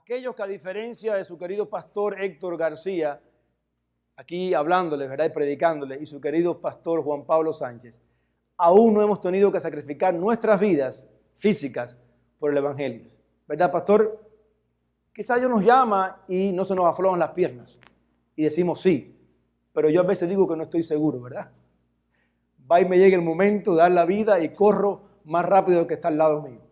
Aquellos que, a diferencia de su querido pastor Héctor García, aquí hablándoles, ¿verdad?, y predicándoles, y su querido pastor Juan Pablo Sánchez, aún no hemos tenido que sacrificar nuestras vidas físicas por el Evangelio. ¿Verdad, pastor? Quizás Dios nos llama y no se nos aflojan las piernas y decimos sí, pero yo a veces digo que no estoy seguro, ¿verdad? Va y me llega el momento de dar la vida y corro más rápido que está al lado mío.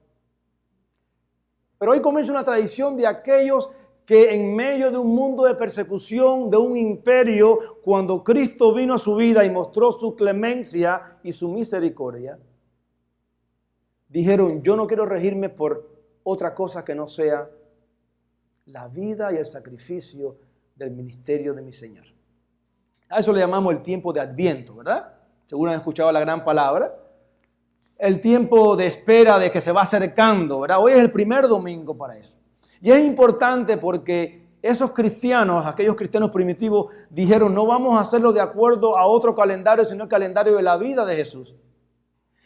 Pero hoy comienza una tradición de aquellos que en medio de un mundo de persecución, de un imperio, cuando Cristo vino a su vida y mostró su clemencia y su misericordia, dijeron: yo no quiero regirme por otra cosa que no sea la vida y el sacrificio del ministerio de mi Señor. A eso le llamamos el tiempo de Adviento, ¿verdad? Seguro han escuchado la gran palabra. El tiempo de espera de que se va acercando, ¿verdad? Hoy es el primer domingo para eso. Y es importante porque esos cristianos, aquellos cristianos primitivos, dijeron: no vamos a hacerlo de acuerdo a otro calendario, sino el calendario de la vida de Jesús.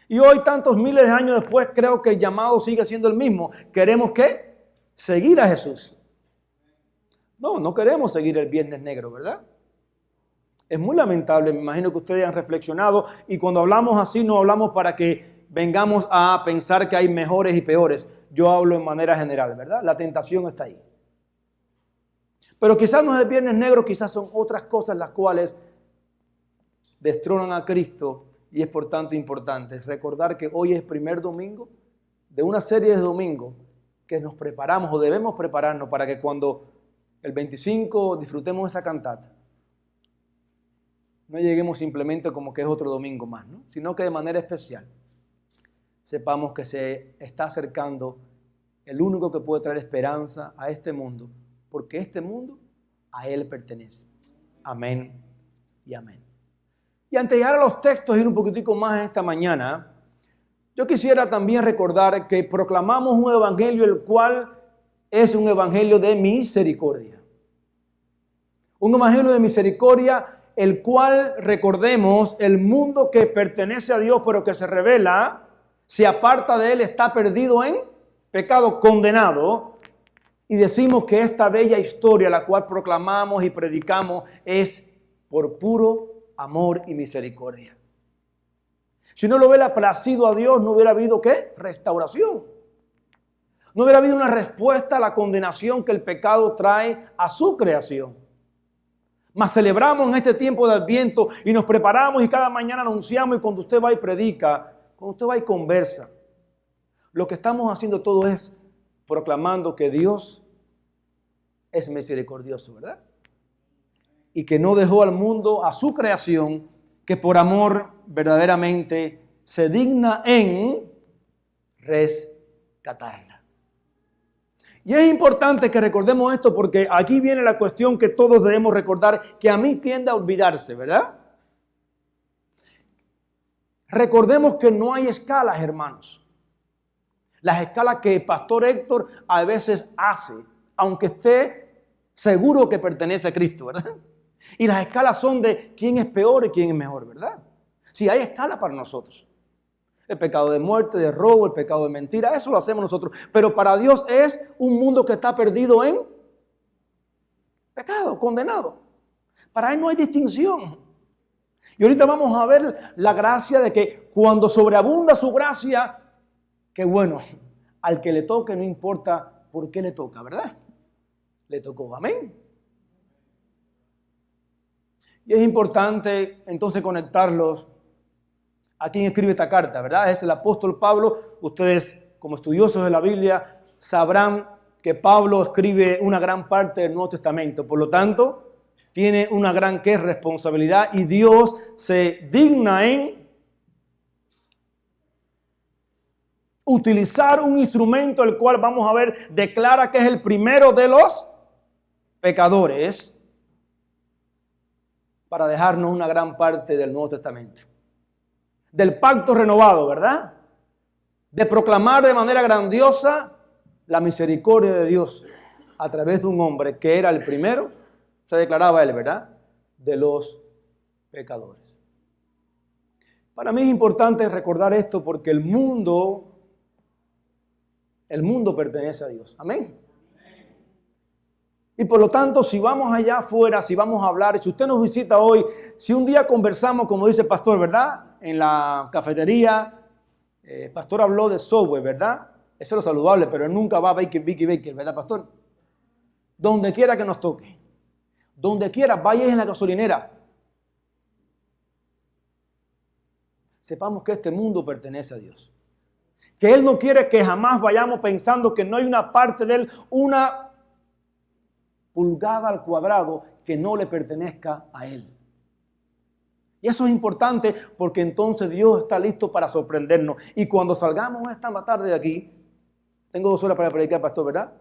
Y hoy, tantos miles de años después, creo que el llamado sigue siendo el mismo. ¿Queremos qué? Seguir a Jesús. No queremos seguir el Viernes Negro, ¿verdad? Es muy lamentable, me imagino que ustedes han reflexionado, y cuando hablamos así no hablamos para que vengamos a pensar que hay mejores y peores. Yo hablo en manera general, ¿verdad? La tentación está ahí. Pero quizás no es el Viernes Negro, quizás son otras cosas las cuales destronan a Cristo, y es por tanto importante recordar que hoy es el primer domingo de una serie de domingos que nos preparamos o debemos prepararnos para que cuando el 25 disfrutemos esa cantata, no lleguemos simplemente como que es otro domingo más, ¿no? Sino que de manera especial sepamos que se está acercando el único que puede traer esperanza a este mundo, porque este mundo a Él pertenece. Amén y amén. Y antes de llegar a los textos, ir un poquitico más esta mañana, yo quisiera también recordar que proclamamos un evangelio el cual es un evangelio de misericordia. Un evangelio de misericordia el cual, recordemos, el mundo que pertenece a Dios pero que se revela, se aparta de Él, está perdido en pecado, condenado, y decimos que esta bella historia, la cual proclamamos y predicamos, es por puro amor y misericordia. Si no lo hubiera placido a Dios, no hubiera habido ¿qué? Restauración. No hubiera habido una respuesta a la condenación que el pecado trae a su creación. Mas celebramos en este tiempo de Adviento y nos preparamos y cada mañana anunciamos, y cuando usted va y predica, cuando usted va y conversa, lo que estamos haciendo todo es proclamando que Dios es misericordioso, ¿verdad? Y que no dejó al mundo, a su creación, que por amor verdaderamente se digna en rescatarla. Y es importante que recordemos esto porque aquí viene la cuestión que todos debemos recordar, que a mí tiende a olvidarse, ¿verdad? Recordemos que no hay escalas, hermanos. Las escalas que el pastor Héctor a veces hace, aunque esté seguro que pertenece a Cristo, ¿verdad? Y las escalas son de quién es peor y quién es mejor, ¿verdad? Sí, hay escala para nosotros. El pecado de muerte, de robo, el pecado de mentira, eso lo hacemos nosotros. Pero para Dios es un mundo que está perdido en pecado, condenado. Para Él no hay distinción. Y ahorita vamos a ver la gracia de que cuando sobreabunda su gracia, qué bueno, al que le toque no importa por qué le toca, ¿verdad? Le tocó, amén. Y es importante entonces conectarlos a quien escribe esta carta, ¿verdad? Es el apóstol Pablo. Ustedes, como estudiosos de la Biblia, sabrán que Pablo escribe una gran parte del Nuevo Testamento. Por lo tanto, tiene una gran responsabilidad, y Dios se digna en utilizar un instrumento el cual, vamos a ver, declara que es el primero de los pecadores para dejarnos una gran parte del Nuevo Testamento. Del pacto renovado, ¿verdad? De proclamar de manera grandiosa la misericordia de Dios a través de un hombre que era el primero, se declaraba él, ¿verdad?, de los pecadores. Para mí es importante recordar esto porque el mundo pertenece a Dios. Amén. Y por lo tanto, si vamos allá afuera, si vamos a hablar, si usted nos visita hoy, si un día conversamos, como dice el pastor, ¿verdad? En la cafetería, el pastor habló de Subway, ¿verdad? Eso es lo saludable, pero él nunca va a Baker, ¿verdad, pastor? Donde quiera que nos toque, donde quiera, vaya en la gasolinera. Sepamos que este mundo pertenece a Dios. Que Él no quiere que jamás vayamos pensando que no hay una parte de Él, una pulgada al cuadrado que no le pertenezca a Él. Y eso es importante porque entonces Dios está listo para sorprendernos. Y cuando salgamos esta tarde de aquí, tengo 2 horas para predicar, pastor, ¿verdad?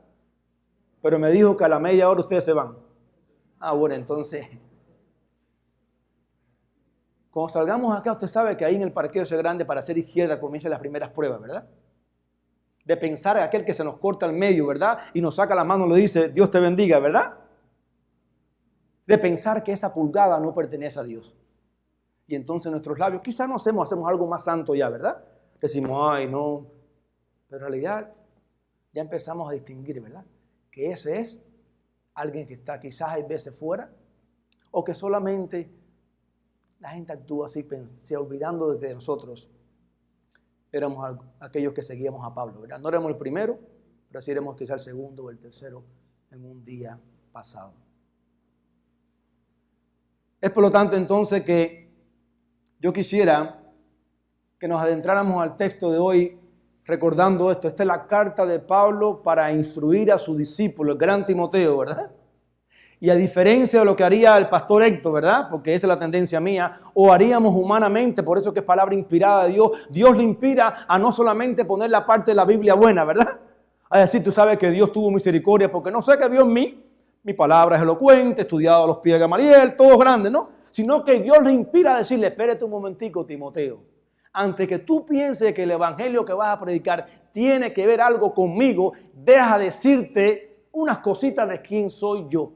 Pero me dijo que a la media hora ustedes se van. Ah, bueno, entonces, cuando salgamos acá, usted sabe que ahí en el parqueo ese grande para hacer izquierda comienzan las primeras pruebas, ¿verdad? De pensar en aquel que se nos corta al medio, ¿verdad? Y nos saca la mano y le dice, Dios te bendiga, ¿verdad? De pensar que esa pulgada no pertenece a Dios. Y entonces nuestros labios, quizás no hacemos algo más santo ya, ¿verdad? Decimos, ay, no. Pero en realidad ya empezamos a distinguir, ¿verdad? Que ese es alguien que está quizás hay veces fuera, o que solamente la gente actúa así, se olvidando de que nosotros éramos aquellos que seguíamos a Pablo, ¿verdad? No éramos el primero, pero sí éramos quizás el segundo o el tercero en un día pasado. Es por lo tanto entonces que yo quisiera que nos adentráramos al texto de hoy recordando esto. Esta es la carta de Pablo para instruir a su discípulo, el gran Timoteo, ¿verdad? Y a diferencia de lo que haría el pastor Héctor, ¿verdad? Porque esa es la tendencia mía, o haríamos humanamente, por eso que es palabra inspirada de Dios. Dios le inspira a no solamente poner la parte de la Biblia buena, ¿verdad? A decir, tú sabes que Dios tuvo misericordia, porque no sé qué vio en mí. Mi palabra es elocuente, estudiado a los pies de Gamaliel, todo grande, ¿no? Sino que Dios le inspira a decirle, espérate un momentico, Timoteo. Antes que tú pienses que el evangelio que vas a predicar tiene que ver algo conmigo, deja decirte unas cositas de quién soy yo.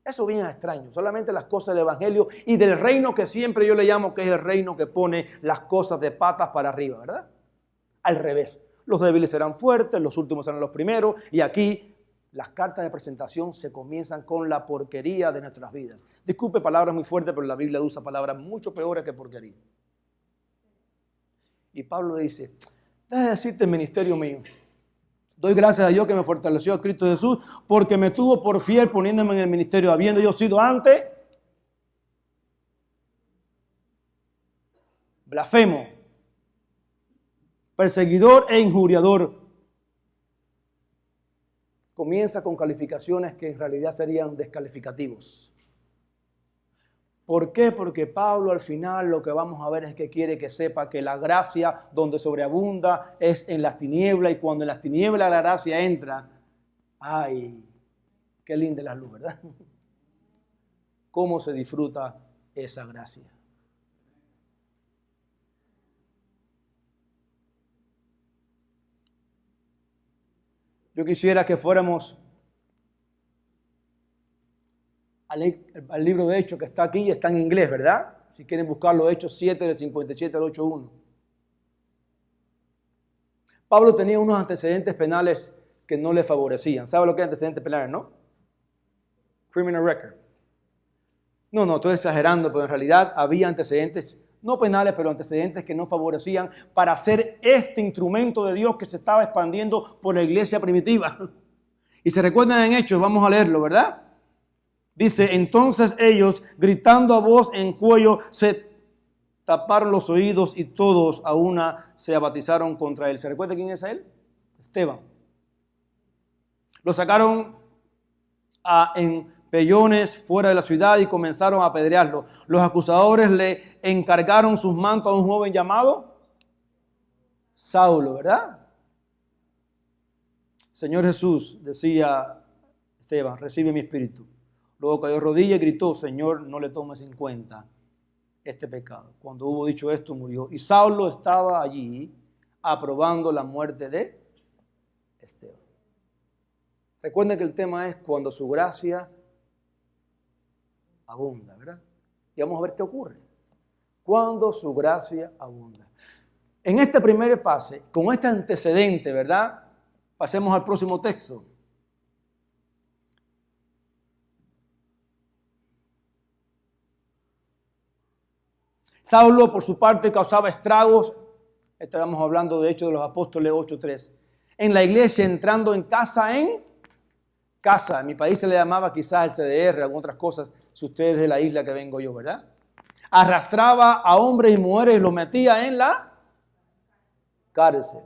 Eso bien extraño, solamente las cosas del evangelio y del reino que siempre yo le llamo que es el reino que pone las cosas de patas para arriba, ¿verdad? Al revés, los débiles serán fuertes, los últimos serán los primeros y aquí las cartas de presentación se comienzan con la porquería de nuestras vidas. Disculpe palabras muy fuertes, pero la Biblia usa palabras mucho peores que porquería. Y Pablo dice, déjame decirte el ministerio mío. Doy gracias a Dios que me fortaleció a Cristo Jesús porque me tuvo por fiel poniéndome en el ministerio, habiendo yo sido antes blasfemo, perseguidor e injuriador. Comienza con calificaciones que en realidad serían descalificativos. ¿Por qué? Porque Pablo al final lo que vamos a ver es que quiere que sepa que la gracia donde sobreabunda es en las tinieblas y cuando en las tinieblas la gracia entra, ¡ay! Qué linda es la luz, ¿verdad? ¿Cómo se disfruta esa gracia? Yo quisiera que fuéramos al libro de Hechos que está aquí y está en inglés, ¿verdad? Si quieren buscarlo, Hechos 7 del 57 al 8:1. Pablo tenía unos antecedentes penales que no le favorecían. ¿Sabe lo que es antecedentes penales, no? Criminal record. No, estoy exagerando, pero en realidad había antecedentes, no penales, pero antecedentes que no favorecían para hacer este instrumento de Dios que se estaba expandiendo por la iglesia primitiva. Y se recuerdan en Hechos, vamos a leerlo, ¿verdad? Dice, entonces ellos, gritando a voz en cuello, se taparon los oídos y todos a una se abatizaron contra él. ¿Se recuerda quién es él? Esteban. Lo sacaron en pellones fuera de la ciudad y comenzaron a apedrearlo. Los acusadores le encargaron sus mantos a un joven llamado Saulo, ¿verdad? Señor Jesús, decía Esteban, recibe mi espíritu. Luego cayó de rodillas y gritó, Señor, no le tomes en cuenta este pecado. Cuando hubo dicho esto, murió. Y Saulo estaba allí aprobando la muerte de Esteban. Recuerden que el tema es cuando su gracia abunda, ¿verdad? Y vamos a ver qué ocurre. Cuando su gracia abunda. En este primer pase, con este antecedente, ¿verdad? Pasemos al próximo texto. Saulo, por su parte, causaba estragos. Estábamos hablando, de Hechos de los Apóstoles 8:3. En la iglesia, entrando en casa en casa. En mi país se le llamaba quizás el CDR, algunas otras cosas, si ustedes de la isla que vengo yo, ¿verdad? Arrastraba a hombres y mujeres y los metía en la cárcel.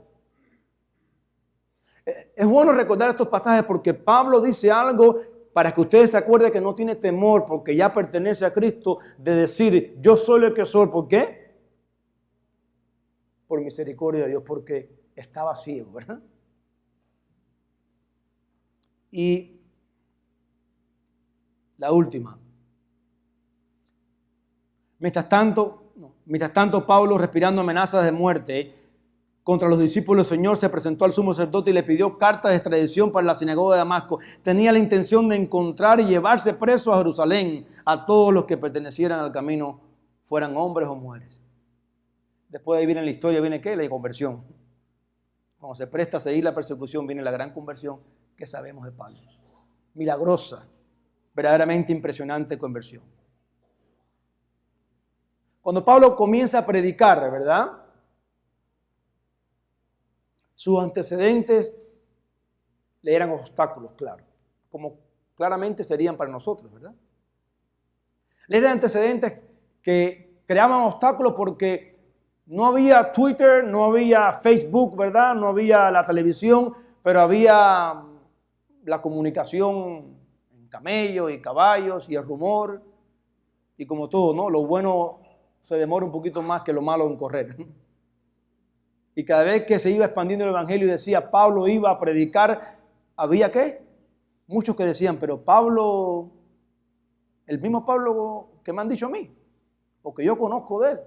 Es bueno recordar estos pasajes porque Pablo dice algo para que ustedes se acuerden que no tiene temor porque ya pertenece a Cristo de decir, yo soy el que soy. ¿Por qué? Por misericordia de Dios, porque estaba ciego, ¿verdad? Y la última. Mientras tanto, Pablo, respirando amenazas de muerte contra los discípulos del Señor, se presentó al sumo sacerdote y le pidió cartas de extradición para la sinagoga de Damasco. Tenía la intención de encontrar y llevarse preso a Jerusalén a todos los que pertenecieran al camino, fueran hombres o mujeres. Después de ahí viene la historia, viene ¿qué? La conversión. Cuando se presta a seguir la persecución, viene la gran conversión que sabemos de Pablo. Milagrosa, verdaderamente impresionante conversión. Cuando Pablo comienza a predicar, ¿verdad? Sus antecedentes le eran obstáculos, claro, como claramente serían para nosotros, ¿verdad? Le eran antecedentes que creaban obstáculos porque no había Twitter, no había Facebook, ¿verdad? No había la televisión, pero había la comunicación en camellos y caballos y el rumor. Y como todo, ¿no? Lo bueno se demora un poquito más que lo malo en correr. Y cada vez que se iba expandiendo el evangelio y decía Pablo iba a predicar, ¿había qué? Muchos que decían, pero Pablo, el mismo Pablo que me han dicho a mí, o que yo conozco de él.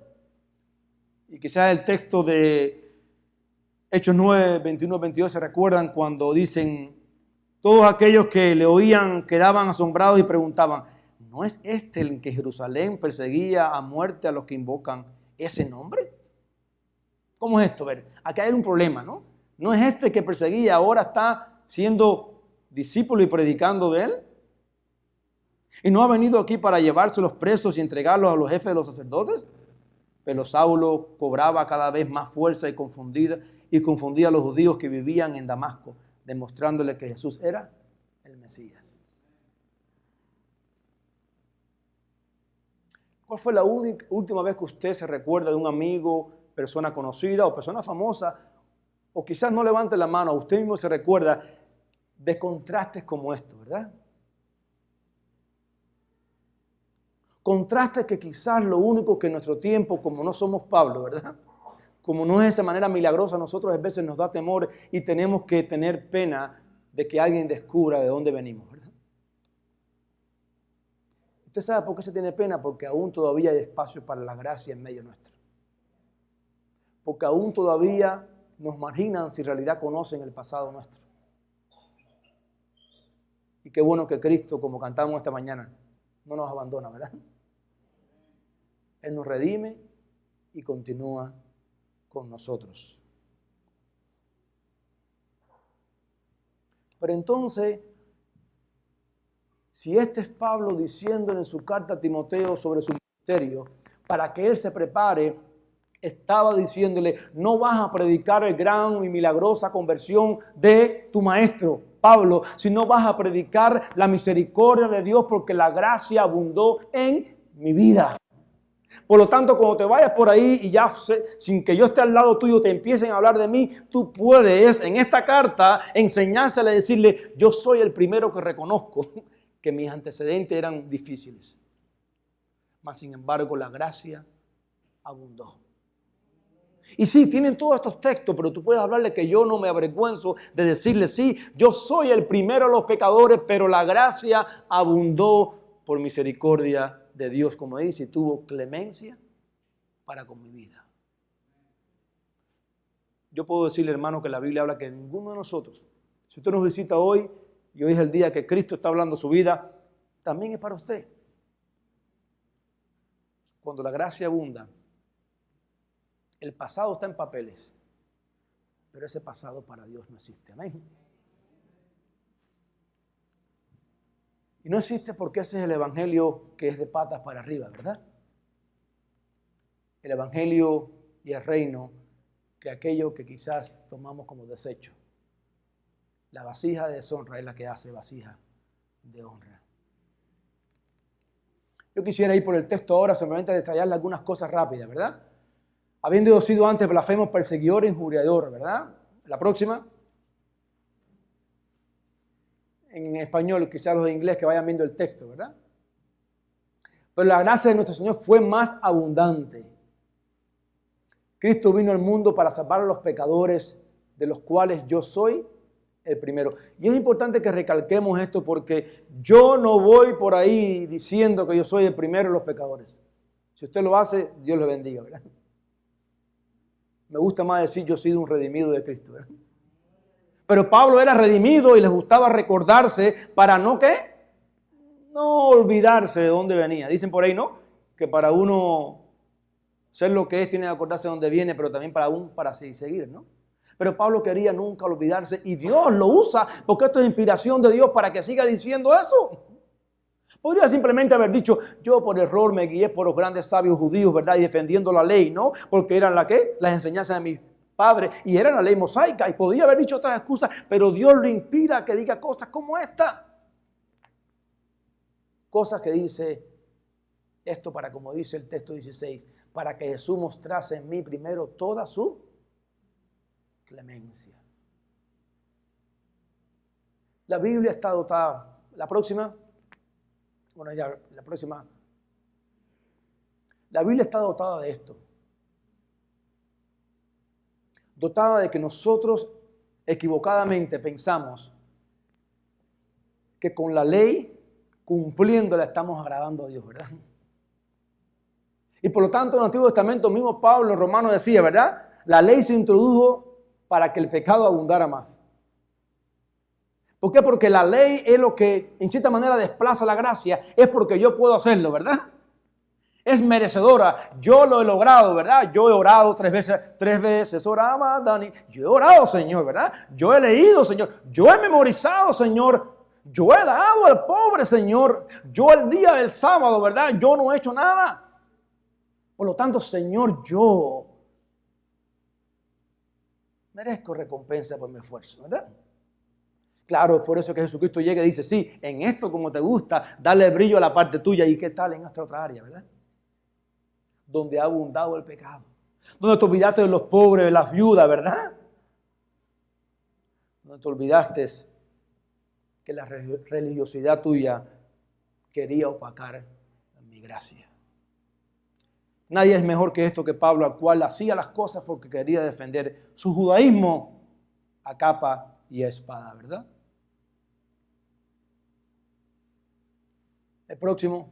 Y quizás el texto de Hechos 9, 21, 22 se recuerdan cuando dicen, todos aquellos que le oían quedaban asombrados y preguntaban, ¿no es este el que Jerusalén perseguía a muerte a los que invocan ese nombre? ¿Cómo es esto? A ver, acá hay un problema, ¿no? ¿No es este que perseguía, ahora está siendo discípulo y predicando de él? ¿Y no ha venido aquí para llevarse los presos y entregarlos a los jefes de los sacerdotes? Pero Saulo cobraba cada vez más fuerza y confundía a los judíos que vivían en Damasco, demostrándole que Jesús era el Mesías. ¿Cuál fue la última vez que usted se recuerda de un amigo, persona conocida o persona famosa, o quizás no levante la mano, usted mismo se recuerda de contrastes como estos, ¿verdad? Contrastes que quizás lo único que en nuestro tiempo, como no somos Pablo, ¿verdad? Como no es de esa manera milagrosa, nosotros a veces nos da temor y tenemos que tener pena de que alguien descubra de dónde venimos, ¿verdad? ¿Usted sabe por qué se tiene pena? Porque aún todavía hay espacio para la gracia en medio nuestro. Porque aún todavía nos marginan si en realidad conocen el pasado nuestro. Y qué bueno que Cristo, como cantamos esta mañana, no nos abandona, ¿verdad? Él nos redime y continúa con nosotros. Pero entonces, si este es Pablo diciéndole en su carta a Timoteo sobre su ministerio, para que él se prepare, estaba diciéndole, no vas a predicar el gran y milagrosa conversión de tu maestro, Pablo, sino vas a predicar la misericordia de Dios porque la gracia abundó en mi vida. Por lo tanto, cuando te vayas por ahí y ya sin que yo esté al lado tuyo te empiecen a hablar de mí, tú puedes en esta carta enseñársele, decirle, yo soy el primero que reconozco que mis antecedentes eran difíciles. Mas sin embargo la gracia abundó. Y sí, tienen todos estos textos, pero tú puedes hablarle que yo no me avergüenzo de decirle, sí, yo soy el primero de los pecadores, pero la gracia abundó por misericordia de Dios, como dice, y tuvo clemencia para con mi vida. Yo puedo decirle, hermano, que la Biblia habla que ninguno de nosotros, si usted nos visita hoy, y hoy es el día que Cristo está hablando su vida, también es para usted. Cuando la gracia abunda, el pasado está en papeles, pero ese pasado para Dios no existe. Amén. Y no existe porque ese es el evangelio que es de patas para arriba, ¿verdad? el evangelio y el reino que aquello que quizás tomamos como desecho. La vasija de deshonra es la que hace vasija de honra. Yo quisiera ir por el texto ahora, simplemente detallarle algunas cosas rápidas, ¿verdad? Habiendo sido antes blasfemos, perseguidor, injuriador, ¿verdad? La próxima. En español, quizás los de inglés que vayan viendo el texto, ¿verdad? Pero la gracia de nuestro Señor fue más abundante. Cristo vino al mundo para salvar a los pecadores, de los cuales yo soy el primero. Y es importante que recalquemos esto porque yo no voy por ahí diciendo que yo soy el primero de los pecadores. Si usted lo hace, Dios le bendiga, ¿verdad? Me gusta más decir yo soy un redimido de Cristo, ¿verdad? Pero Pablo era redimido y les gustaba recordarse para no ¿qué? No olvidarse de dónde venía. Dicen por ahí, ¿no? Que para uno ser lo que es tiene que acordarse de dónde viene, pero también para seguir, ¿no? Pero Pablo quería nunca olvidarse y Dios lo usa porque esto es inspiración de Dios para que siga diciendo eso. Podría simplemente haber dicho, yo por error me guié por los grandes sabios judíos, ¿verdad? Y defendiendo la ley, ¿no? Porque eran las enseñanzas de mis padres y era la ley mosaica y podía haber dicho otras excusas, pero Dios lo inspira a que diga cosas como esta. Cosas que dice esto para, como dice el texto 16, para que Jesús mostrase en mí primero toda su clemencia. La Biblia está dotada. La próxima. Bueno, ya, la próxima. La Biblia está dotada de esto. Dotada de que nosotros equivocadamente pensamos que con la ley, cumpliéndola, estamos agradando a Dios, ¿verdad? Y por lo tanto, en el Antiguo Testamento mismo Pablo en Romanos decía, ¿verdad? La ley se introdujo para que el pecado abundara más. ¿Por qué? Porque la ley es lo que en cierta manera desplaza la gracia. Es porque yo puedo hacerlo, ¿verdad? Es merecedora. Yo lo he logrado, ¿verdad? Yo he orado tres veces oraba, Dani. Yo he orado, Señor, ¿verdad? Yo he leído, Señor. Yo he memorizado, Señor. Yo he dado al pobre, Señor. Yo el día del sábado, ¿verdad? Yo no he hecho nada. Por lo tanto, Señor, yo merezco recompensa por mi esfuerzo, ¿verdad? Claro, por eso que Jesucristo llega y dice, sí, en esto como te gusta, dale brillo a la parte tuya. ¿Y qué tal en nuestra otra área, verdad? Donde ha abundado el pecado. Donde te olvidaste de los pobres, de las viudas, ¿verdad? Donde te olvidaste que la religiosidad tuya quería opacar mi gracia. Nadie es mejor que esto que Pablo, al cual hacía las cosas porque quería defender su judaísmo a capa y a espada, ¿verdad? El próximo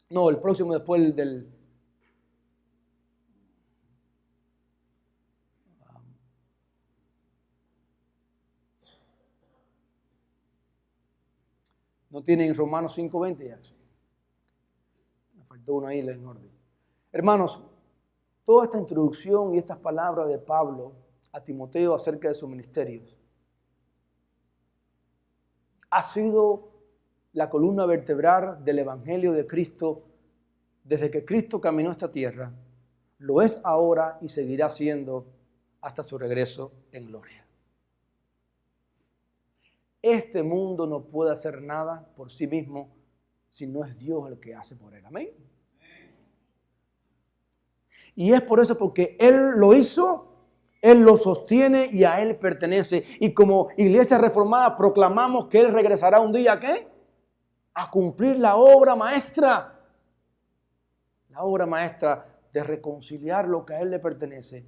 después del... ¿No tienen Romanos 5:20 ya? Me faltó uno ahí en orden. Hermanos, toda esta introducción y estas palabras de Pablo a Timoteo acerca de sus ministerios ha sido la columna vertebral del Evangelio de Cristo desde que Cristo caminó esta tierra, lo es ahora y seguirá siendo hasta su regreso en gloria. Este mundo no puede hacer nada por sí mismo si no es Dios el que hace por él. Amén. Y es por eso porque Él lo hizo, Él lo sostiene y a Él pertenece. Y como Iglesia Reformada proclamamos que Él regresará un día, ¿qué? A cumplir la obra maestra. La obra maestra de reconciliar lo que a Él le pertenece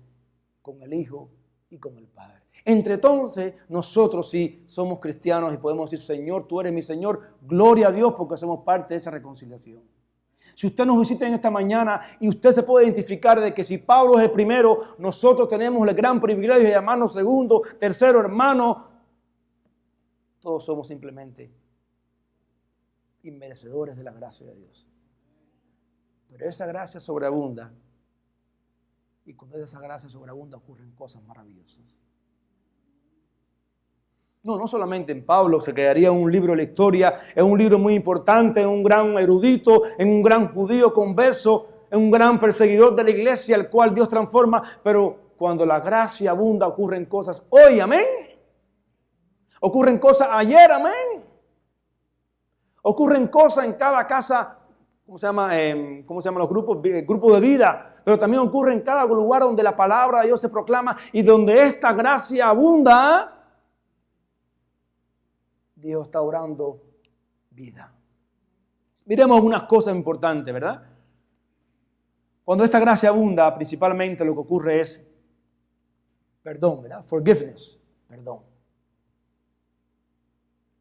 con el Hijo y con el Padre. Entre entonces, nosotros sí somos cristianos y podemos decir, Señor, tú eres mi Señor, gloria a Dios porque somos parte de esa reconciliación. Si usted nos visita en esta mañana y usted se puede identificar de que si Pablo es el primero, nosotros tenemos el gran privilegio de llamarnos segundo, tercero hermano. Todos somos simplemente inmerecedores de la gracia de Dios. Pero esa gracia sobreabunda. Y cuando esa gracia sobreabunda ocurren cosas maravillosas. No solamente en Pablo se quedaría un libro de la historia, es un libro muy importante, en un gran erudito, en un gran judío converso, es un gran perseguidor de la iglesia, el cual Dios transforma, pero cuando la gracia abunda ocurren cosas hoy, amén. Ocurren cosas ayer, amén. Ocurren cosas en cada casa, ¿cómo se llaman los grupos? Grupos de vida. Pero también ocurre en cada lugar donde la palabra de Dios se proclama y donde esta gracia abunda, Dios está obrando vida. Miremos unas cosas importantes, ¿verdad? Cuando esta gracia abunda, principalmente lo que ocurre es perdón, ¿verdad? Forgiveness, perdón.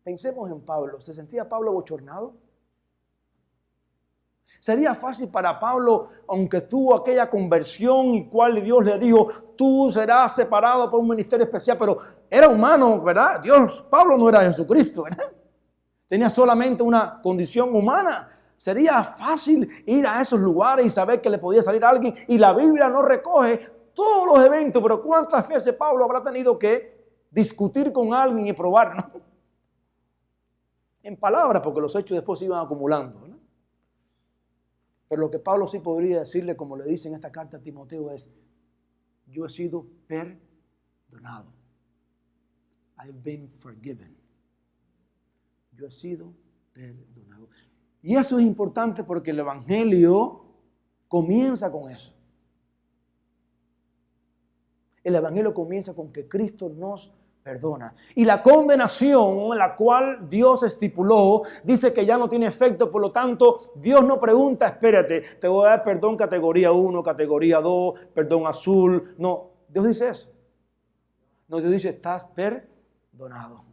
Pensemos en Pablo. ¿Se sentía Pablo bochornado? Sería fácil para Pablo, aunque tuvo aquella conversión y cual Dios le dijo, tú serás separado por un ministerio especial, pero era humano, ¿verdad? Pablo no era Jesucristo, ¿verdad? Tenía solamente una condición humana. Sería fácil ir a esos lugares y saber que le podía salir a alguien, y la Biblia no recoge todos los eventos, pero ¿cuántas veces Pablo habrá tenido que discutir con alguien y probar, ¿no? En palabras, porque los hechos después se iban acumulando, ¿no? Pero lo que Pablo sí podría decirle, como le dice en esta carta a Timoteo, es: yo he sido perdonado. I've been forgiven. Yo he sido perdonado. Y eso es importante porque el Evangelio comienza con eso. El Evangelio comienza con que Cristo nos perdona. Y la condenación, la cual Dios estipuló, dice que ya no tiene efecto. Por lo tanto, Dios no pregunta, espérate, te voy a dar perdón categoría 1, categoría 2, perdón azul. No, Dios dice eso. No, Dios dice, estás perdonado.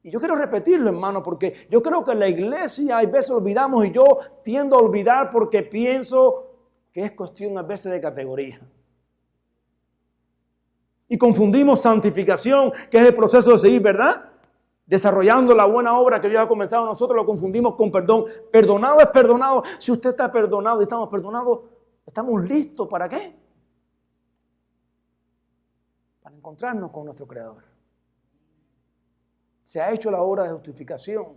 Y yo quiero repetirlo, hermano, porque yo creo que en la iglesia hay veces olvidamos, y yo tiendo a olvidar porque pienso que es cuestión a veces de categoría. Y confundimos santificación, que es el proceso de seguir, ¿verdad? Desarrollando la buena obra que Dios ha comenzado en nosotros, lo confundimos con perdón. Perdonado es perdonado. Si usted está perdonado y estamos perdonados, ¿estamos listos para qué? Para encontrarnos con nuestro Creador. Se ha hecho la obra de justificación.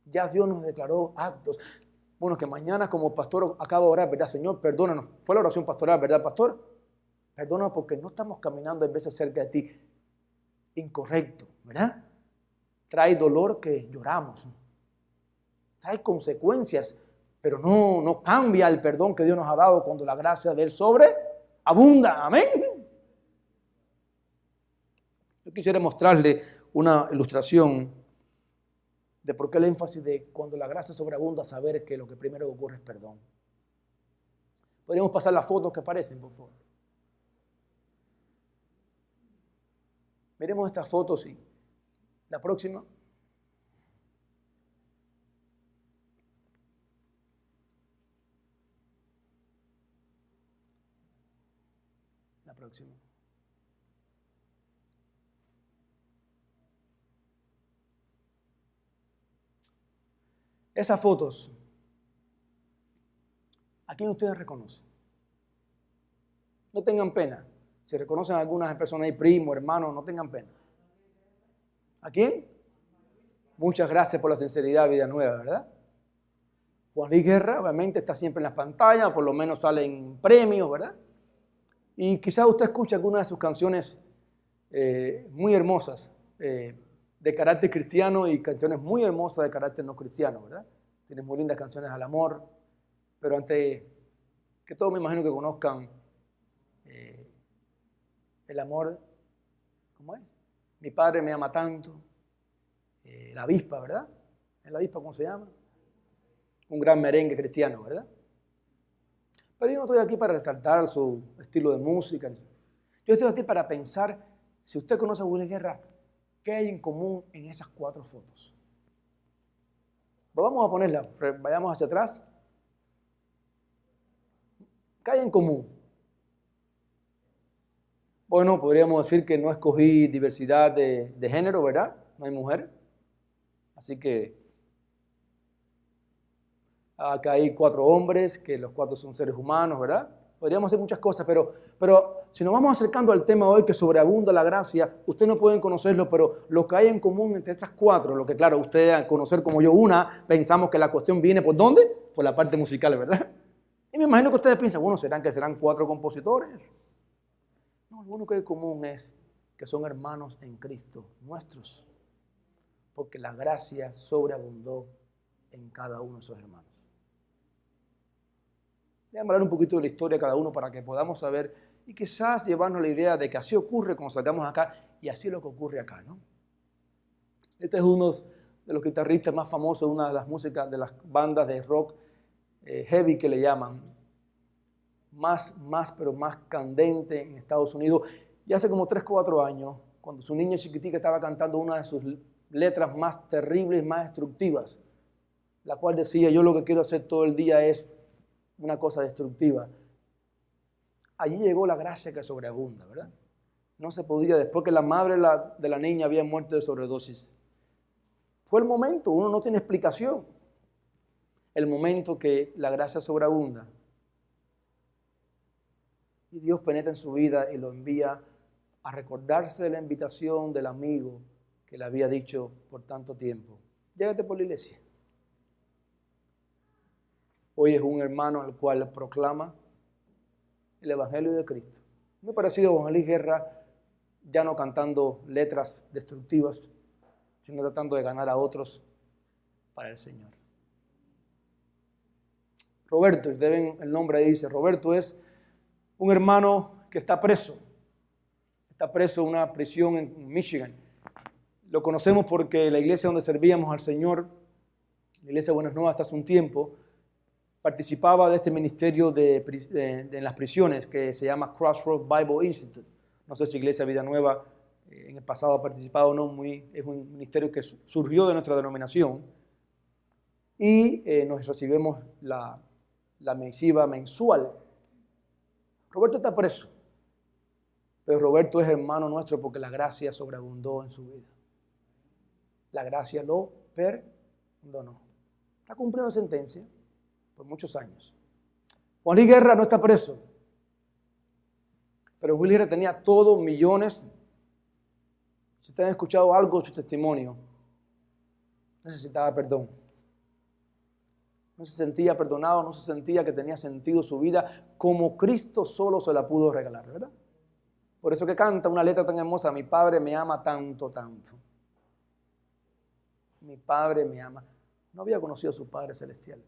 Ya Dios nos declaró actos. Bueno, que mañana como pastor acabo de orar, ¿verdad? Señor, perdónanos. Fue la oración pastoral, ¿verdad, pastor? Perdónanos porque no estamos caminando a veces cerca de ti. Incorrecto, ¿verdad? Trae dolor que lloramos. Trae consecuencias, pero no cambia el perdón que Dios nos ha dado cuando la gracia de Él abunda. Amén. Yo quisiera mostrarle una ilustración de por qué el énfasis de cuando la gracia sobreabunda, saber que lo que primero ocurre es perdón. Podríamos pasar las fotos que aparecen, por favor. Miremos estas fotos y la próxima. La próxima. Esas fotos, ¿a quién ustedes reconocen? No tengan pena. Si reconocen a algunas personas ahí, primo, hermano, no tengan pena. ¿A quién? Muchas gracias por la sinceridad, Vida Nueva, ¿verdad? Juan Luis Guerra, obviamente, está siempre en las pantallas, por lo menos salen premios, ¿verdad? Y quizás usted escuche algunas de sus canciones muy hermosas, de carácter cristiano, y canciones muy hermosas de carácter no cristiano, ¿verdad? Tiene muy lindas canciones al amor, pero antes que todo me imagino que conozcan el amor, ¿cómo es? Mi padre me ama tanto, La Avispa, ¿verdad? ¿Es La Avispa cómo se llama? Un gran merengue cristiano, ¿verdad? Pero yo no estoy aquí para resaltar su estilo de música. Yo estoy aquí para pensar, si usted conoce a Willy Guerra, ¿qué hay en común en esas 4 fotos? Pues vamos a ponerla, vayamos hacia atrás. ¿Qué hay en común? Bueno, podríamos decir que no escogí diversidad de género, ¿verdad? No hay mujer. Así que acá hay 4 hombres, que los 4 son seres humanos, ¿verdad? Podríamos hacer muchas cosas, pero si nos vamos acercando al tema hoy que sobreabunda la gracia, ustedes no pueden conocerlo, pero lo que hay en común entre estas 4, lo que claro, ustedes al conocer como yo una, pensamos que la cuestión viene ¿por dónde? por la parte musical, ¿verdad? Y me imagino que ustedes piensan, bueno, serán 4 compositores. No, lo único que es común es que son hermanos en Cristo, nuestros, porque la gracia sobreabundó en cada uno de esos hermanos. Voy a hablar un poquito de la historia de cada uno para que podamos saber y quizás llevarnos la idea de que así ocurre cuando salgamos acá y así es lo que ocurre acá, ¿no? Este es uno de los guitarristas más famosos de una de las músicas, de las bandas de rock heavy que le llaman, pero más candente en Estados Unidos. Y hace como 3 o 4 años, cuando su niña chiquitica estaba cantando una de sus letras más terribles, más destructivas, la cual decía, yo lo que quiero hacer todo el día es una cosa destructiva. Allí llegó la gracia que sobreabunda, ¿verdad? No se podía, después que la madre de la niña había muerto de sobredosis. Fue el momento, uno no tiene explicación. El momento que la gracia sobreabunda. Y Dios penetra en su vida y lo envía a recordarse de la invitación del amigo que le había dicho por tanto tiempo. Llégate por la iglesia. Hoy es un hermano al cual proclama el Evangelio de Cristo. Me ha parecido Juan Luis Guerra ya no cantando letras destructivas, sino tratando de ganar a otros para el Señor. Roberto, el nombre ahí dice, Roberto es un hermano que está preso en una prisión en Michigan. Lo conocemos porque la iglesia donde servíamos al Señor, la iglesia Buenas Nuevas hasta hace un tiempo, participaba de este ministerio en las prisiones que se llama Crossroads Bible Institute. No sé si Iglesia Vida Nueva en el pasado ha participado o no, es un ministerio que surgió de nuestra denominación y nos recibimos la misiva mensual. Roberto está preso, pero Roberto es hermano nuestro porque la gracia sobreabundó en su vida. La gracia lo perdonó. Está cumpliendo sentencia por muchos años. Juan Luis Guerra no está preso, pero Juan Luis Guerra tenía todos millones. Si ustedes han escuchado algo de su testimonio, necesitaba perdón. No se sentía perdonado, no se sentía que tenía sentido su vida como Cristo solo se la pudo regalar, ¿verdad? Por eso que canta una letra tan hermosa, mi Padre me ama tanto, tanto. Mi Padre me ama. No había conocido a su Padre Celestial.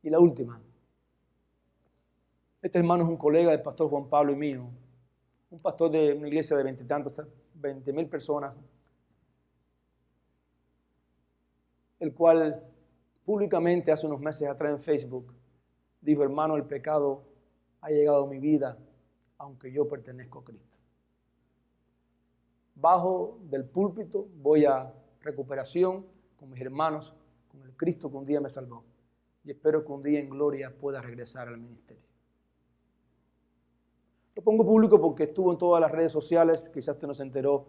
Y la última. Este hermano es un colega del pastor Juan Pablo y mío. Un pastor de una iglesia de 20,000 personas. El cual públicamente hace unos meses atrás en Facebook dijo, hermano, el pecado ha llegado a mi vida, aunque yo pertenezco a Cristo. Bajo del púlpito voy a recuperación con mis hermanos, con el Cristo que un día me salvó. Y espero que un día en gloria pueda regresar al ministerio. Lo pongo público porque estuvo en todas las redes sociales, quizás usted no se enteró,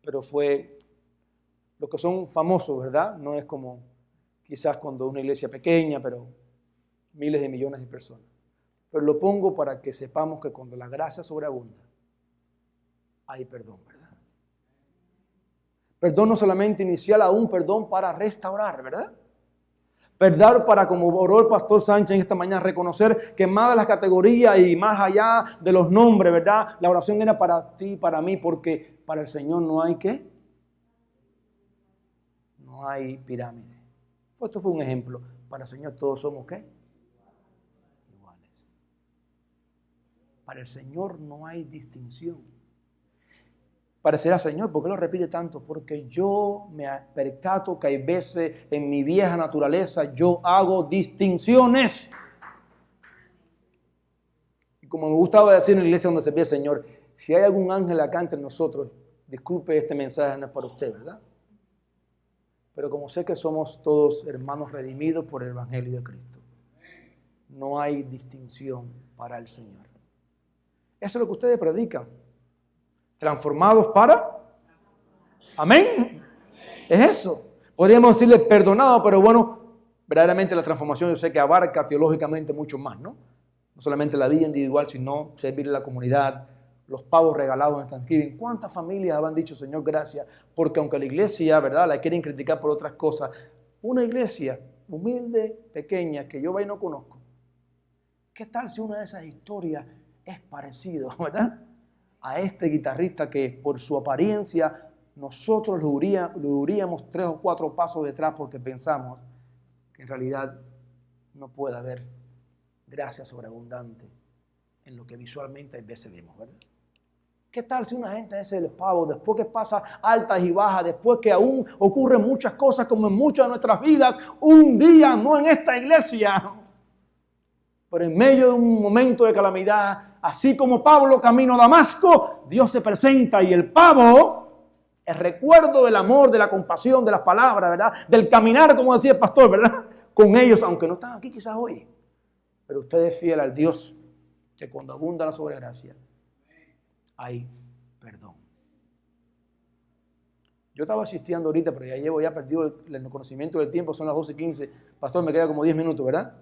pero fue los que son famosos, ¿verdad? No es como quizás cuando una iglesia pequeña, pero miles de millones de personas. Pero lo pongo para que sepamos que cuando la gracia sobreabunda, hay perdón, ¿verdad? Perdón no solamente inicial, aún perdón para restaurar, ¿verdad? Perdón para, como oró el pastor Sánchez en esta mañana, reconocer que más de las categorías y más allá de los nombres, ¿verdad? La oración era para ti y para mí, porque para el Señor no hay ¿qué? No hay pirámide. Esto fue un ejemplo. Para el Señor todos somos ¿qué? Iguales. Para el Señor no hay distinción. Parecerá, Señor, ¿por qué lo repite tanto? Porque yo me percato que hay veces en mi vieja naturaleza yo hago distinciones. Y como me gustaba decir en la iglesia donde se ve el Señor, si hay algún ángel acá entre nosotros, disculpe, este mensaje no es para usted, ¿verdad? Pero como sé que somos todos hermanos redimidos por el Evangelio de Cristo, no hay distinción para el Señor. Eso es lo que ustedes predican. Transformados para. Amén. Es eso. Podríamos decirle perdonado, pero bueno, verdaderamente la transformación yo sé que abarca teológicamente mucho más, ¿no? No solamente la vida individual, sino servirle a la comunidad, los pavos regalados en Thanksgiving. ¿Cuántas familias habrán dicho, Señor, gracias? Porque aunque la iglesia, ¿verdad?, la quieren criticar por otras cosas, una iglesia humildes, pequeñas, que yo vaya y no conozco. ¿Qué tal si una de esas historias es parecido, verdad? A este guitarrista que por su apariencia nosotros lo huiríamos 3 o 4 pasos detrás porque pensamos que en realidad no puede haber gracia sobreabundante en lo que visualmente a veces vemos, ¿verdad? ¿Qué tal si una gente es el pavo, después que pasa altas y bajas, después que aún ocurren muchas cosas como en muchas de nuestras vidas, un día, no en esta iglesia, pero en medio de un momento de calamidad, así como Pablo camino a Damasco, Dios se presenta y el pavo, el recuerdo del amor, de la compasión, de las palabras, ¿verdad? Del caminar, como decía el pastor, ¿verdad? Con ellos, aunque no están aquí quizás hoy, pero usted es fiel al Dios que cuando abunda la sobregracia, hay perdón. Yo estaba asistiendo ahorita, pero ya perdido el conocimiento del tiempo, son las 12:15. Pastor, me queda como 10 minutos, ¿verdad?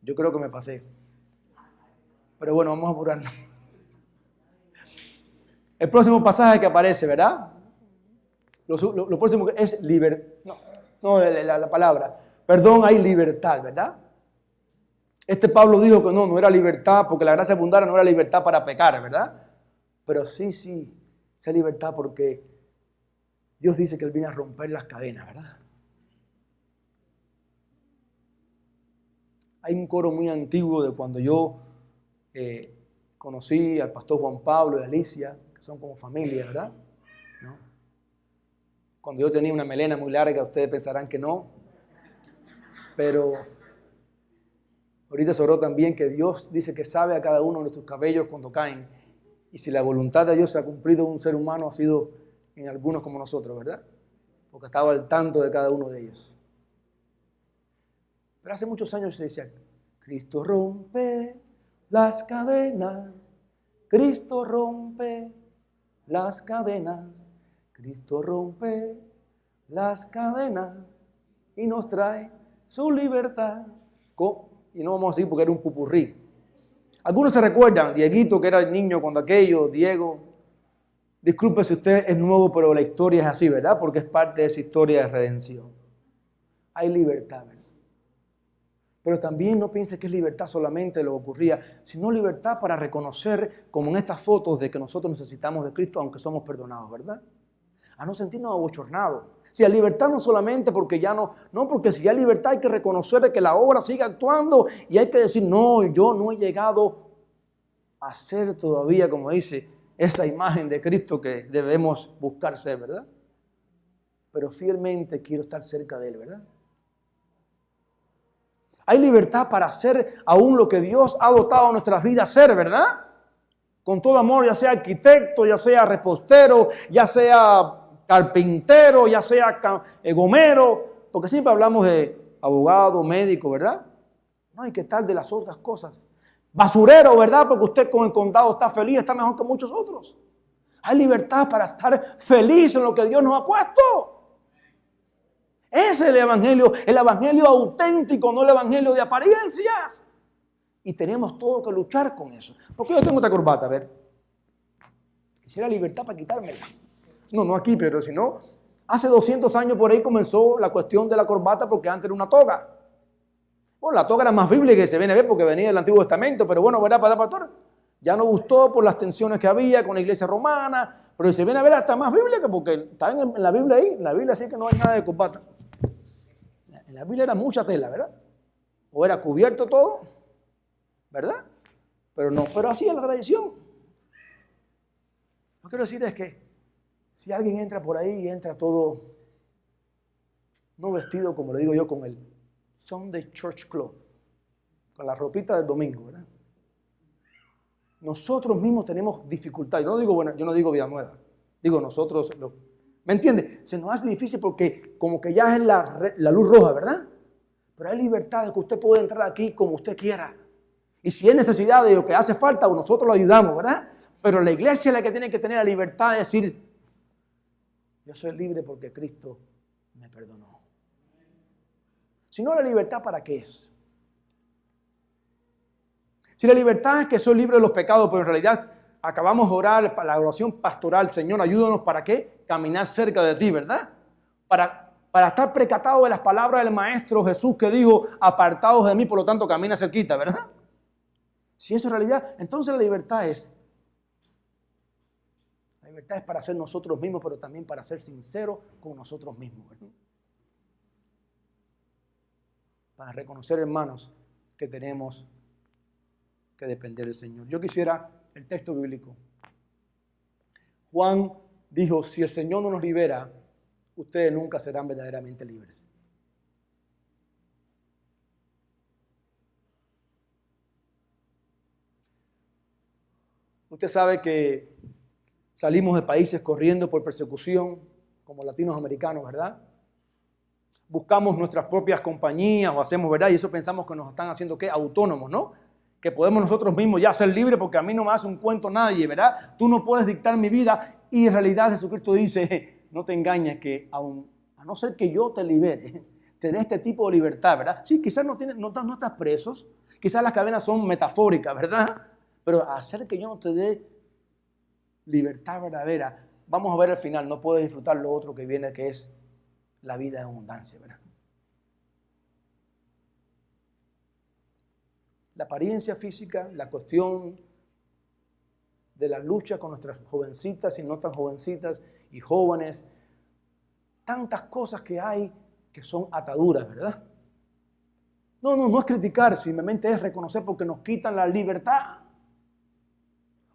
Yo creo que me pasé. Pero bueno, vamos a apurarnos. El próximo pasaje que aparece, ¿verdad? Lo próximo es libertad. No, la palabra. Perdón, hay libertad, ¿verdad? Este Pablo dijo que no era libertad, porque la gracia abundante no era libertad para pecar, ¿verdad? Pero sí, esa libertad porque Dios dice que Él viene a romper las cadenas, ¿verdad? Hay un coro muy antiguo de cuando yo conocí al pastor Juan Pablo y Alicia, que son como familia, ¿verdad? ¿No? Cuando yo tenía una melena muy larga, ustedes pensarán que no, pero ahorita se oró también que Dios dice que sabe a cada uno de nuestros cabellos cuando caen. Y si la voluntad de Dios se ha cumplido en un ser humano, ha sido en algunos como nosotros, ¿verdad? Porque estaba al tanto de cada uno de ellos. Pero hace muchos años se decía, Cristo rompe las cadenas, Cristo rompe las cadenas, Cristo rompe las cadenas y nos trae su libertad. Y no vamos a decir porque era un pupurrí. Algunos se recuerdan, Dieguito, que era el niño cuando aquello, Diego. Disculpe si usted es nuevo, pero la historia es así, ¿verdad? Porque es parte de esa historia de redención. Hay libertad, ¿verdad? Pero también no piense que es libertad solamente lo que ocurría, sino libertad para reconocer, como en estas fotos, de que nosotros necesitamos de Cristo, aunque somos perdonados, ¿verdad? A no sentirnos abochornados. Si hay libertad no solamente porque ya no, porque si hay libertad hay que reconocer de que la obra sigue actuando y hay que decir, no, yo no he llegado a ser todavía, como dice, esa imagen de Cristo que debemos buscar ser, ¿verdad? Pero fielmente quiero estar cerca de Él, ¿verdad? Hay libertad para hacer aún lo que Dios ha dotado a nuestras vidas ser, ¿verdad? Con todo amor, ya sea arquitecto, ya sea repostero, ya sea carpintero, ya sea gomero, porque siempre hablamos de abogado, médico, ¿verdad? No hay que estar de las otras cosas. Basurero, ¿verdad? Porque usted con el condado está feliz, está mejor que muchos otros. Hay libertad para estar feliz en lo que Dios nos ha puesto. Ese es el evangelio auténtico, no el evangelio de apariencias. Y tenemos todo que luchar con eso. ¿Por qué yo tengo esta corbata? A ver, quisiera libertad para quitármela. No aquí, pero si no, hace 200 años por ahí comenzó la cuestión de la corbata porque antes era una toga. Bueno, la toga era más bíblica que se viene a ver porque venía del Antiguo Testamento, pero bueno, ¿verdad, pastor? Ya no gustó por las tensiones que había con la iglesia romana, pero se viene a ver hasta más bíblica porque está en la Biblia ahí, en la Biblia sí que no hay nada de corbata. En la Biblia era mucha tela, ¿verdad? O era cubierto todo, ¿verdad? Pero así es la tradición. Lo que quiero decir es que si alguien entra por ahí y entra todo, no vestido, como le digo yo, con el Sunday Church Cloth, con la ropita del domingo, ¿verdad? Nosotros mismos tenemos dificultad. Yo no digo vida nueva. Digo nosotros, ¿me entiende? Se nos hace difícil porque como que ya es la luz roja, ¿verdad? Pero hay libertad de que usted puede entrar aquí como usted quiera. Y si hay necesidad de lo que hace falta, nosotros lo ayudamos, ¿verdad? Pero la iglesia es la que tiene que tener la libertad de decir, yo soy libre porque Cristo me perdonó. Si no, la libertad, ¿para qué es? Si la libertad es que soy libre de los pecados, pero en realidad acabamos de orar para la oración pastoral, Señor, ayúdanos, ¿para qué? caminar cerca de ti, ¿verdad? Para estar precatado de las palabras del Maestro Jesús que dijo, apartados de mí, por lo tanto camina cerquita, ¿verdad? Si eso es realidad, entonces la libertad es para ser nosotros mismos, pero también para ser sinceros con nosotros mismos, ¿verdad? Para reconocer, hermanos, que tenemos que depender del Señor. Yo quisiera el texto bíblico. Juan dijo, si el Señor no nos libera, ustedes nunca serán verdaderamente libres. Usted sabe que salimos de países corriendo por persecución, como latinoamericanos, ¿verdad? Buscamos nuestras propias compañías o hacemos, ¿verdad? Y eso pensamos que nos están haciendo, ¿qué? Autónomos, ¿no? Que podemos nosotros mismos ya ser libres porque a mí no me hace un cuento nadie, ¿verdad? Tú no puedes dictar mi vida y en realidad Jesucristo dice, no te engañes que a no ser que yo te libere, te dé este tipo de libertad, ¿verdad? Sí, quizás no estás presos, quizás las cadenas son metafóricas, ¿verdad? Pero hacer que yo no te dé libertad verdadera, vamos a ver al final, no puedes disfrutar lo otro que viene, que es la vida en abundancia, ¿verdad? La apariencia física, la cuestión de la lucha con nuestras jovencitas y no tan jovencitas y jóvenes, tantas cosas que hay que son ataduras, ¿verdad? No es criticar, simplemente es reconocer porque nos quitan la libertad.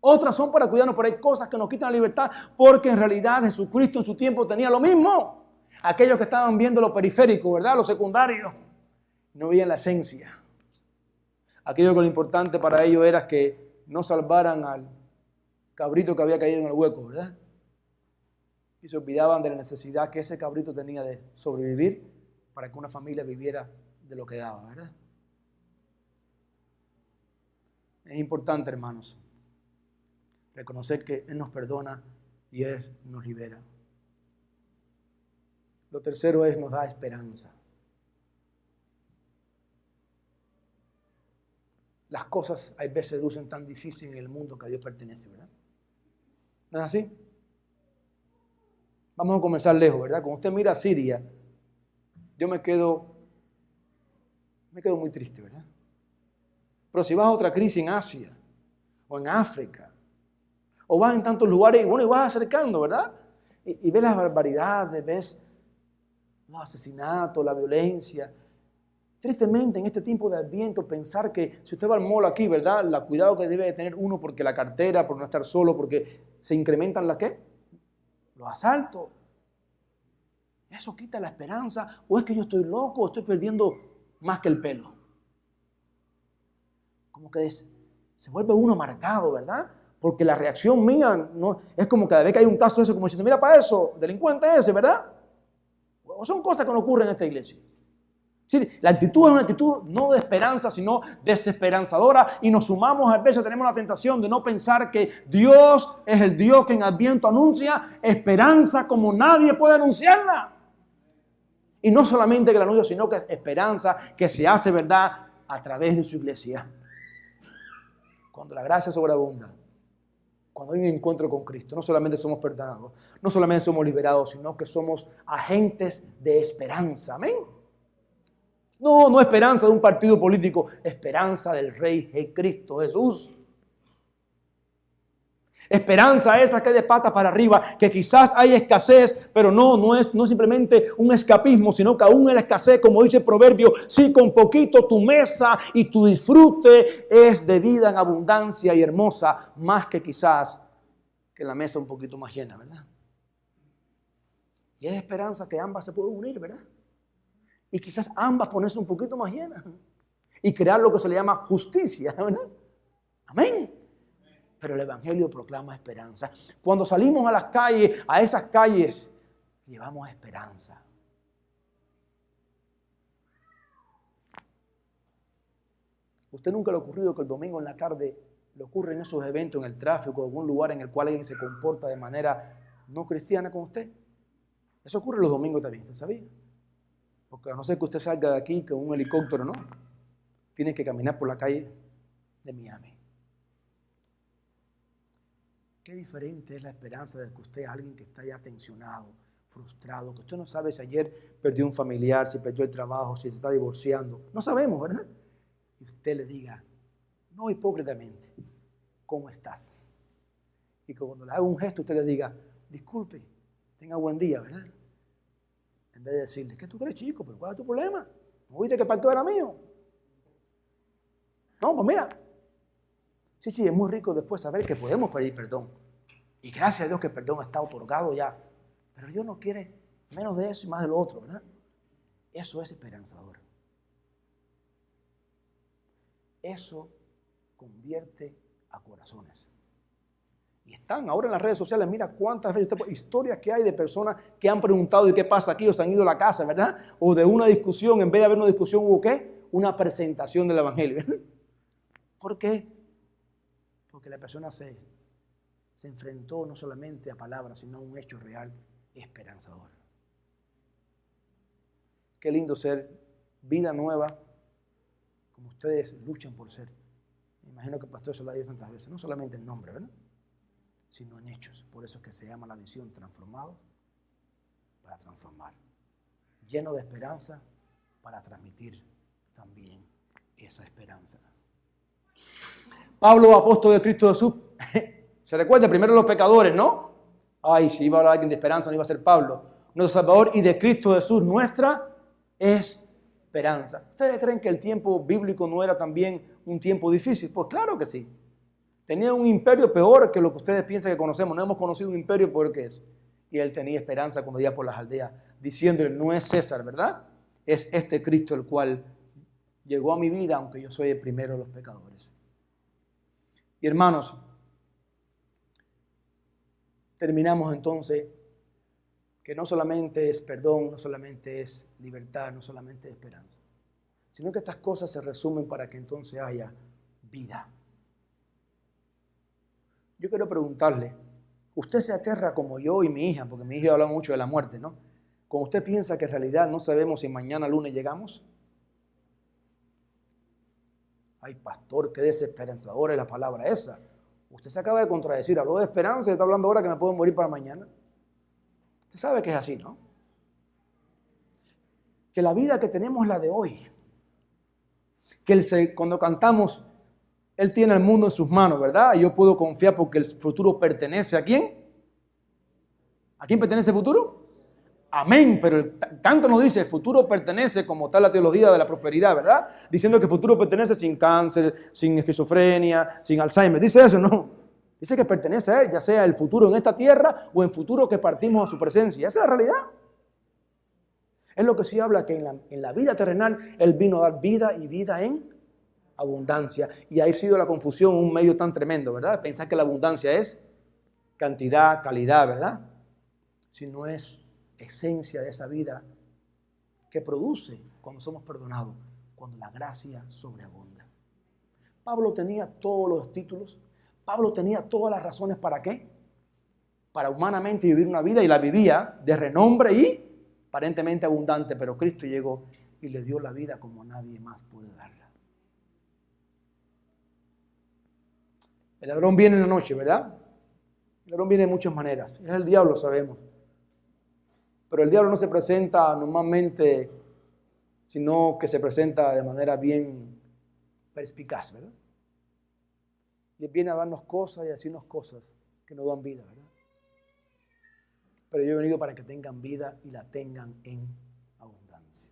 Otras son para cuidarnos, pero hay cosas que nos quitan la libertad porque en realidad Jesucristo en su tiempo tenía lo mismo. Aquellos que estaban viendo lo periférico, ¿verdad? Lo secundario, no veían la esencia. Aquello que lo importante para ellos era que no salvaran al cabrito que había caído en el hueco, ¿verdad? Y se olvidaban de la necesidad que ese cabrito tenía de sobrevivir para que una familia viviera de lo que daba, ¿verdad? Es importante, hermanos, reconocer que Él nos perdona y Él nos libera. Lo tercero es, nos da esperanza. Las cosas hay veces lucen tan difíciles en el mundo que a Dios pertenece, ¿verdad? ¿No es así? Vamos a comenzar lejos, ¿verdad? Cuando usted mira a Siria, yo me quedo muy triste, ¿verdad? Pero si vas a otra crisis en Asia o en África, o vas en tantos lugares y vas acercando, ¿verdad? Y ves las barbaridades, ves los asesinatos, la violencia. Tristemente, en este tiempo de Adviento, pensar que si usted va al mall aquí, ¿verdad? El cuidado que debe de tener uno porque la cartera, por no estar solo, porque se incrementan ¿las qué? Los asaltos. ¿Eso quita la esperanza? ¿O es que yo estoy loco o estoy perdiendo más que el pelo? Como que se vuelve uno marcado, ¿verdad? Porque la reacción mía no, es como cada vez que hay un caso de eso, como diciendo, mira para eso, delincuente ese, ¿verdad? O son cosas que no ocurren en esta iglesia. Sí, la actitud es una actitud no de esperanza, sino desesperanzadora, y nos sumamos a veces, tenemos la tentación de no pensar que Dios es el Dios que en Adviento anuncia esperanza como nadie puede anunciarla. Y no solamente que la anuncia, sino que esperanza que se hace verdad a través de su iglesia. Cuando la gracia sobreabunda, cuando hay un encuentro con Cristo, no solamente somos perdonados, no solamente somos liberados, sino que somos agentes de esperanza. Amén. No esperanza de un partido político, esperanza del Rey Cristo Jesús. Esperanza esa que es de patas para arriba, que quizás hay escasez, pero no es simplemente un escapismo, sino que aún en la escasez, como dice el proverbio, si con poquito tu mesa y tu disfrute es de vida en abundancia y hermosa, más que quizás que la mesa un poquito más llena, ¿verdad? Y es esperanza que ambas se pueden unir, ¿verdad? Y quizás ambas ponerse un poquito más llenas y crear lo que se le llama justicia, ¿verdad? Amén. Pero el Evangelio proclama esperanza. Cuando salimos a las calles, a esas calles, llevamos esperanza. ¿Usted nunca le ha ocurrido que el domingo en la tarde le ocurren esos eventos en el tráfico, en algún lugar en el cual alguien se comporta de manera no cristiana con usted? Eso ocurre los domingos también, ¿usted sabía? Porque a no ser que usted salga de aquí con un helicóptero, ¿no? Tiene que caminar por la calle de Miami. Qué diferente es la esperanza de que usted es alguien que está ya tensionado, frustrado, que usted no sabe si ayer perdió un familiar, si perdió el trabajo, si se está divorciando. No sabemos, ¿verdad? Y usted le diga, no hipócritamente, ¿cómo estás? Y que cuando le haga un gesto, usted le diga, disculpe, tenga buen día, ¿verdad? En vez de decirle, ¿qué tú crees, chico? ¿Pero cuál es tu problema? ¿No viste que el pacto era mío? No, pues mira. Sí, es muy rico después saber que podemos pedir perdón. Y gracias a Dios que el perdón está otorgado ya. Pero Dios no quiere menos de eso y más de lo otro, ¿verdad? Eso es esperanzador. Eso convierte a corazones. Y están ahora en las redes sociales, mira cuántas veces, historias que hay de personas que han preguntado ¿y qué pasa aquí? O se han ido a la casa, ¿verdad? O de una discusión, en vez de haber una discusión, ¿hubo qué? Una presentación del Evangelio. ¿Por qué? Porque la persona se enfrentó no solamente a palabras, sino a un hecho real esperanzador. Qué lindo ser vida nueva, como ustedes luchan por ser. Me imagino que el pastor se lo ha dicho tantas veces, no solamente en nombre, ¿verdad? Sino en hechos. Por eso es que se llama la visión transformado para transformar. Lleno de esperanza para transmitir también esa esperanza. Pablo, apóstol de Cristo Jesús, se recuerda primero los pecadores, ¿no? Ay, si iba a hablar alguien de esperanza, no iba a ser Pablo. Nuestro Salvador y de Cristo Jesús, nuestra esperanza. ¿Ustedes creen que el tiempo bíblico no era también un tiempo difícil? Pues claro que sí. Tenía un imperio peor que lo que ustedes piensan que conocemos. No hemos conocido un imperio peor que ese. Y él tenía esperanza cuando iba por las aldeas, diciéndole, no es César, ¿verdad? Es este Cristo el cual llegó a mi vida, aunque yo soy el primero de los pecadores. Y hermanos, terminamos entonces que no solamente es perdón, no solamente es libertad, no solamente es esperanza, sino que estas cosas se resumen para que entonces haya vida. Yo quiero preguntarle, usted se aterra como yo y mi hija, porque mi hija habla mucho de la muerte, ¿no? Cuando usted piensa que en realidad no sabemos si mañana lunes llegamos. Ay, pastor, qué desesperanzadora es la palabra esa. Usted se acaba de contradecir, habló de esperanza y está hablando ahora que me puedo morir para mañana. Usted sabe que es así, ¿no? Que la vida que tenemos es la de hoy. Que cuando cantamos, Él tiene el mundo en sus manos, ¿verdad? Y yo puedo confiar porque el futuro pertenece ¿a quién? ¿A quién pertenece el futuro? Amén, pero el canto nos dice, el futuro pertenece, como está la teología de la prosperidad, ¿verdad? Diciendo que el futuro pertenece sin cáncer, sin esquizofrenia, sin Alzheimer. Dice eso, no. Dice que pertenece a Él, ya sea el futuro en esta tierra o en futuro que partimos a su presencia. Esa es la realidad. Es lo que sí habla que en la vida terrenal Él vino a dar vida y vida en abundancia. Y ahí ha sido la confusión un medio tan tremendo, ¿verdad? Pensar que la abundancia es cantidad, calidad, ¿verdad? Si no es esencia de esa vida que produce cuando somos perdonados, cuando la gracia sobreabunda. Pablo tenía todos los títulos, Pablo tenía todas las razones para qué, para humanamente vivir una vida y la vivía de renombre y aparentemente abundante, pero Cristo llegó y le dio la vida como nadie más puede darla. El ladrón viene en la noche, ¿verdad? El ladrón viene de muchas maneras, es el diablo, sabemos. Pero el diablo no se presenta normalmente, sino que se presenta de manera bien perspicaz, ¿verdad? Y él viene a darnos cosas y a decirnos cosas que nos dan vida, ¿verdad? Pero yo he venido para que tengan vida y la tengan en abundancia.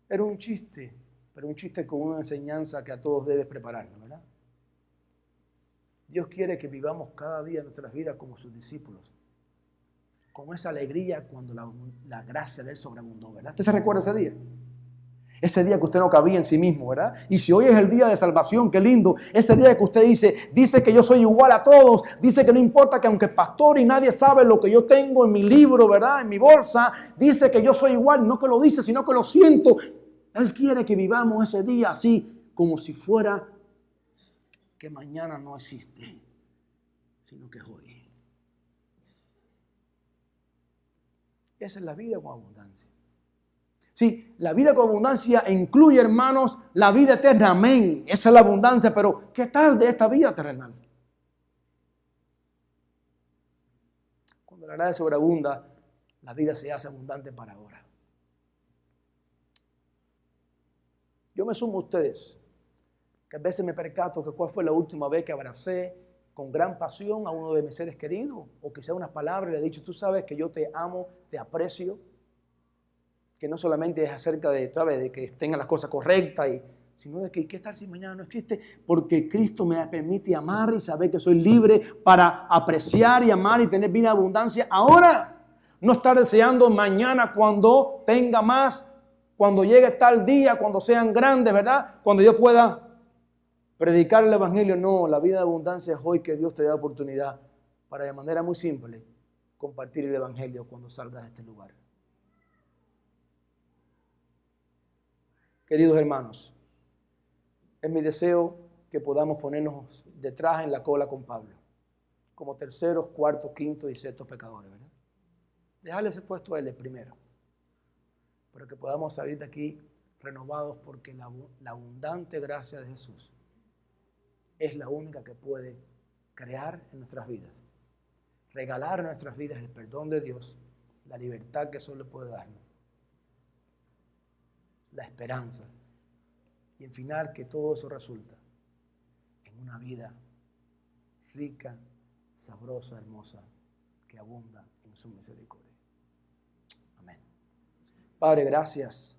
Era un chiste, pero un chiste con una enseñanza que a todos debes prepararnos, ¿verdad? Dios quiere que vivamos cada día nuestras vidas como sus discípulos, con esa alegría cuando la gracia de Él sobreabundó, ¿verdad? ¿Usted se recuerda ese día? Ese día que usted no cabía en sí mismo, ¿verdad? Y si hoy es el día de salvación, qué lindo. Ese día que usted dice que yo soy igual a todos, dice que no importa que aunque pastor y nadie sabe lo que yo tengo en mi libro, ¿verdad? En mi bolsa, dice que yo soy igual, no que lo dice, sino que lo siento. Él quiere que vivamos ese día así, como si fuera que mañana no existe, sino que es hoy. Esa es la vida con abundancia. Sí, la vida con abundancia incluye, hermanos, la vida eterna. Amén. Esa es la abundancia, pero ¿qué tal de esta vida terrenal? Cuando la gracia sobreabunda, la vida se hace abundante para ahora. Yo me sumo a ustedes, que a veces me percato que cuál fue la última vez que abracé con gran pasión a uno de mis seres queridos, o quizá unas palabras le he dicho, tú sabes que yo te amo, te aprecio, que no solamente es acerca de, ¿sabes?, de que tengan las cosas correctas, sino de que qué tal si mañana no existe, porque Cristo me permite amar y saber que soy libre para apreciar y amar y tener vida en abundancia ahora. No estar deseando mañana cuando tenga más, cuando llegue tal día, cuando sean grandes, ¿verdad? Cuando yo pueda predicar el evangelio. No, la vida de abundancia es hoy, que Dios te da oportunidad para, de manera muy simple, compartir el evangelio cuando salgas de este lugar. Queridos hermanos, es mi deseo que podamos ponernos detrás en la cola con Pablo, como terceros, cuartos, quintos y sextos pecadores, ¿verdad? Dejarle ese puesto a él primero, pero que podamos salir de aquí renovados, porque la abundante gracia de Jesús es la única que puede crear en nuestras vidas, regalar en nuestras vidas el perdón de Dios, la libertad que solo puede darnos, la esperanza, y en final que todo eso resulta en una vida rica, sabrosa, hermosa, que abunda en su misericordia. Amén. Padre, gracias